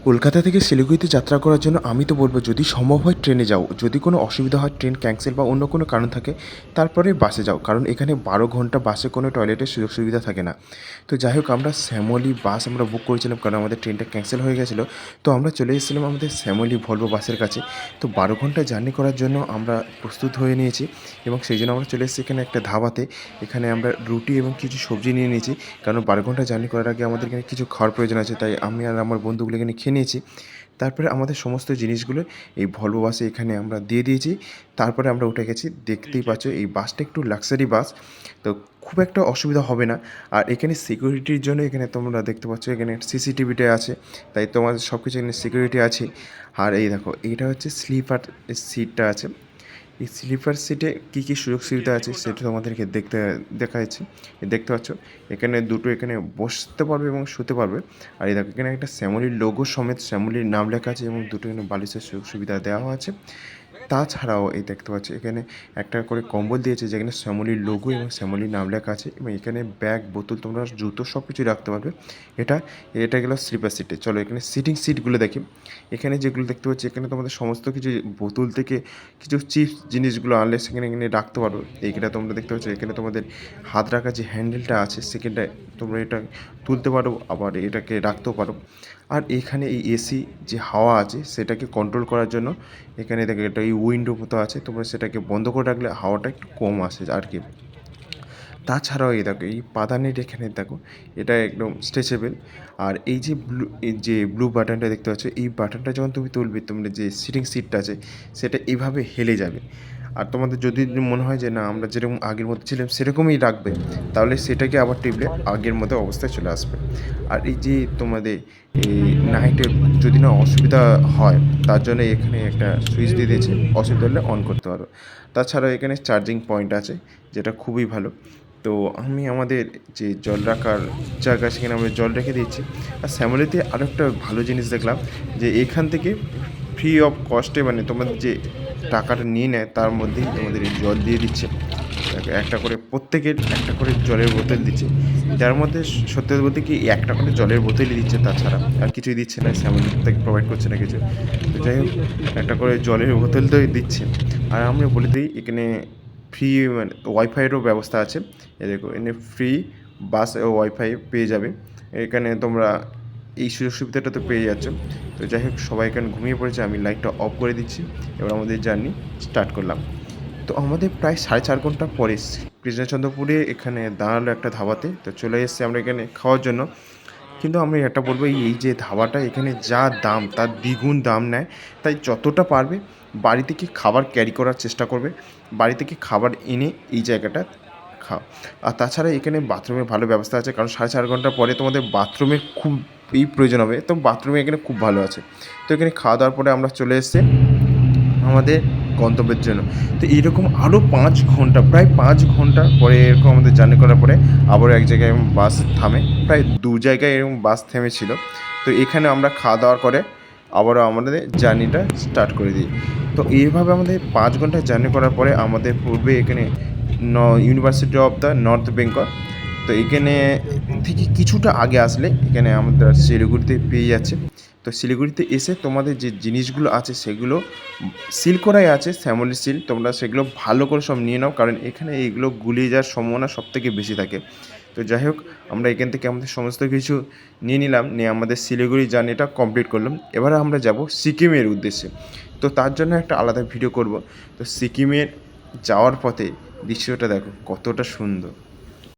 কলকাতা থেকে শিলিগুড়িতে যাত্রা করার জন্য আমি তো বলবো যদি সম্ভব হয় ট্রেনে যাও, যদি কোনো অসুবিধা হয় ট্রেন ক্যান্সেল বা অন্য কোনো কারণ থাকে তারপরে বাসে যাও, কারণ এখানে 12 ঘন্টা বাসে কোনো টয়লেটের সুযোগ সুবিধা থাকে না। তো যাই হোক, আমরা শ্যামলী বাস আমরা বুক করেছিলাম কারণ আমাদের ট্রেনটা ক্যান্সেল হয়ে গেছিলো। তো আমরা চলে এসেছিলাম আমাদের শ্যামলী ভলভো বাসের কাছে। তো 12 ঘন্টা জার্নি করার জন্য আমরা প্রস্তুত হয়ে নিয়েছি এবং সেই জন্য আমরা চলে এসেছি এখানে একটা ধাবাতে। এখানে আমরা রুটি এবং কিছু সবজি নিয়ে নিয়েছি, কারণ 12 ঘন্টা জার্নি করার আগে আমাদের এখানে কিছু খাওয়ার প্রয়োজন আছে, তাই আমি আর আমার বন্ধুগুলো এখানে খেয়ে নিয়েছি। তারপরে আমাদের সমস্ত জিনিসগুলো এই ভলভো বাসে এখানে আমরা দিয়ে দিয়েছি। তারপরে আমরা উঠে গেছি। দেখতেই পাচ্ছ এই বাসটা একটু লাক্সারি বাস, তো খুব একটা অসুবিধা হবে না। আর এখানে সিকিউরিটির জন্য এখানে তোমরা দেখতে পাচ্ছ এখানে সিসিটিভিটা আছে, তাই তোমাদের সব কিছু এখানে সিকিউরিটি আছে। আর এই দেখো, এইটা হচ্ছে স্লিপার সিটটা আছে। এই স্লিপার সিটে কী কী সুযোগ সুবিধা আছে সেটা তোমাদেরকে দেখা যাচ্ছে। দেখতে পাচ্ছ এখানে দুটো এখানে বসতে পারবে এবং শুতে পারবে। আর এই দেখো, এখানে একটা শ্যামলীর লোগো সমেত শ্যামলীর নাম লেখা আছে এবং দুটো এখানে বালিশের সুযোগ সুবিধা দেওয়া আছে। তাছাড়াও এই দেখতে পাচ্ছ এখানে একটা করে কম্বল দিয়েছে যেখানে শ্যামলীর লোগো এবং শ্যামলীর নাম লেখা আছে, এবং এখানে ব্যাগ, বোতল, তোমরা জুতো সব কিছুই রাখতে পারবে। এটা এটা গেল স্লিপার সিটে। চলো এখানে সিটিং সিটগুলো দেখি। এখানে যেগুলো দেখতে পাচ্ছি এখানে তোমাদের সমস্ত কিছু বোতল থেকে কিছু চিপস জিনিসগুলো আনলে সেখানে এখানে রাখতে পারো। এইখানে তোমরা দেখতে পাচ্ছ এখানে তোমাদের হাত রাখার যে হ্যান্ডেলটা আছে সেখানটায় তোমরা এটা তুলতে পারো, আবার এটাকে রাখতেও পারো। আর এখানে এই এসি যে হাওয়া আছে সেটাকে কন্ট্রোল করার জন্য এখানে দেখো একটা এই উইন্ডো মতো আছে, তোমরা সেটাকে বন্ধ করে রাখলে হাওয়াটা একটু কম আসে আর কি। তাছাড়াও এই দেখো এই পাদানির এখানে দেখো, এটা একদম স্ট্রেচেবল। আর এই যে ব্লু বাটনটা দেখতে পাচ্ছ, এই বাটনটা যখন তুমি তুলবে তোমরা যে সিটিং সিটটা আছে সেটা এইভাবে হেলে যাবে। আর তোমাদের যদি মনে হয় যে না আমরা যেরকম আগের মতো ছিলাম সেরকমই রাখবে, তাহলে সেটাকে আবার টিপলে আগের মতো অবস্থায় চলে আসবে। আর এই যে তোমাদের এই নাইটে যদি না অসুবিধা হয় তার জন্য এখানে একটা সুইচ দিয়ে দিয়েছে, অসুবিধা হলে অন করতে পারো। তাছাড়াও এখানে চার্জিং পয়েন্ট আছে যেটা খুবই ভালো। তো আমি আমাদের যে জল রাখার জায়গা সেখানে আমরা জল রেখে দিচ্ছি। আর শ্যামলীতে আরও একটা ভালো জিনিস দেখলাম যে এখান থেকে ফ্রি অফ কস্টে, মানে তোমাদের যে টাকাটা নিয়ে নেয় তার মধ্যেই তোমাদের এই জল দিয়ে দিচ্ছে। একটা করে প্রত্যেকের একটা করে জলের বোতল দিচ্ছে, যার মধ্যে সত্যি বলতে কি একটা করে জলের বোতলই দিচ্ছে, তাছাড়া আর কিছুই দিচ্ছে না, শ্যামলী থেকে প্রোভাইড করছে না কিছু। তো যাই হোক, একটা করে জলের বোতল তো দিচ্ছে। আর আমরা বলে দিই এখানে ফ্রি মানে ওয়াইফাইয়েরও ব্যবস্থা আছে। এ দেখো এখানে ফ্রি বাস ওয়াইফাই পেয়ে যাবে। এখানে তোমরা এই সুযোগ সুবিধাটা তো পেয়ে যাচ্ছ। তো যাই হোক, সবাই এখানে ঘুমিয়ে পড়েছে, আমি লাইটটা অফ করে দিচ্ছি। এবার আমাদের জার্নি স্টার্ট করলাম। তো আমাদের প্রায় 4.5 ঘন্টা পরে কৃষ্ণচন্দ্রপুরে এখানে দাঁড়ালো একটা ধাবাতে। তো চলে এসেছি আমরা এখানে খাওয়ার জন্য। কিন্তু আমি একটা বলবো, এই যে ধাবাটা এখানে যা দাম তার দ্বিগুণ দাম নেয়। তাই যতটা পারবে বাড়ি থেকে খাবার ক্যারি করার চেষ্টা করবে, বাড়ি থেকে খাবার এনে এই জায়গাটা খাও। আর তাছাড়া এখানে বাথরুমের ভালো ব্যবস্থা আছে, কারণ 4.5 ঘন্টা পরে তোমাদের বাথরুমের খুবই প্রয়োজন হবে, তো বাথরুমে এখানে খুব ভালো আছে। তো এখানে খাওয়া দাওয়ার পরে আমরা চলে এসেছি আমাদের গন্তব্যের জন্য। তো এইরকম আরও 5 ঘন্টা, প্রায় 5 ঘন্টা পরে এরকম আমাদের জার্নি করার পরে আবারও এক জায়গায় বাস থামে, প্রায় 2 জায়গায় এরকম বাস থেমেছিল। তো এখানে আমরা খাওয়া দাওয়ার করে আবারও আমাদের জার্নিটা স্টার্ট করে দিই। তো এইভাবে আমাদের 5 ঘন্টা জার্নি করার পরে আমাদের পূর্বে এখানে university of the north Bengal. তো এখানে থেকে কিছুটা আগে আসলে এখানে আমাদের শিলিগুড়িতে পেয়ে যাচ্ছে। তো শিলিগুড়িতে এসে তোমাদের যে জিনিসগুলো আছে সেগুলো সিল করাই আছে, শ্যামলী সিল, তোমরা সেগুলো ভালো করে সব নিয়ে নাও, কারণ এখানে এইগুলো গুলিয়ে যাওয়ার সম্ভাবনা সবথেকে বেশি থাকে। তো যাই হোক, আমরা এখান থেকে আমাদের সমস্ত কিছু নিয়ে নিলাম, নিয়ে আমাদের শিলিগুড়ি জার্নিটা কমপ্লিট করলাম। এবারে আমরা যাব সিকিমের উদ্দেশ্যে। তো তার জন্য একটা আলাদা ভিডিও করব। তো সিকিমের যাওয়ার পথে দৃশ্যটা দেখো কতটা সুন্দর।